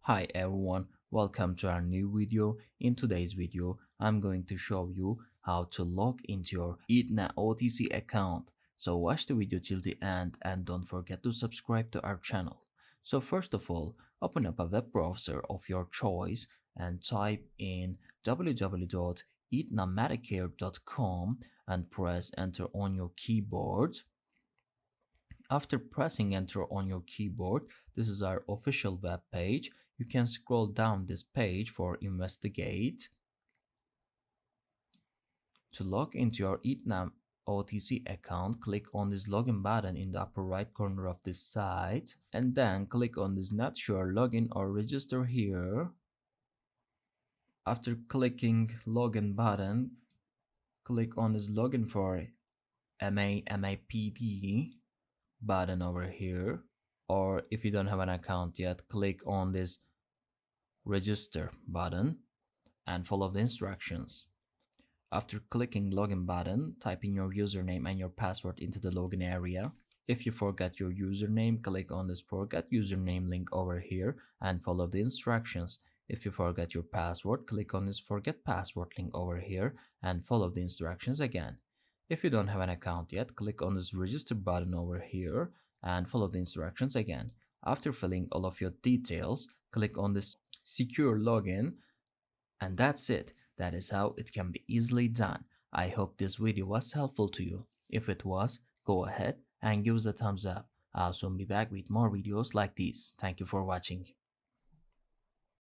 Hi everyone, welcome to our new video. In today's video, I'm going to show you how to log into your Aetna OTC account. So watch the video till the end and don't forget to subscribe to our channel. So first of all, open up a web browser of your choice and type in www.aetnamedicare.com and press enter on your keyboard. After pressing enter on your keyboard, this is our official web page. You can scroll down this page for investigate. To log into your Aetna OTC account, click on this login button in the upper right corner of this site and then click on this not sure login or register here. After clicking login button, click on this login for MAPD button over here, or if you don't have an account yet, click on this register button and follow the instructions. After clicking login button, type in your username and your password into the login area. If you forgot your username, click on this forget username link over here and follow the instructions. If you forget your password, click on this forget password link over here and follow the instructions again. If you don't have an account yet, click on this register button over here and follow the instructions again. After filling all of your details, click on this secure login, and that's it. That is how it can be easily done. I hope this video was helpful to you. If it was, go ahead and give us a thumbs up. I'll soon be back with more videos like these. Thank you for watching.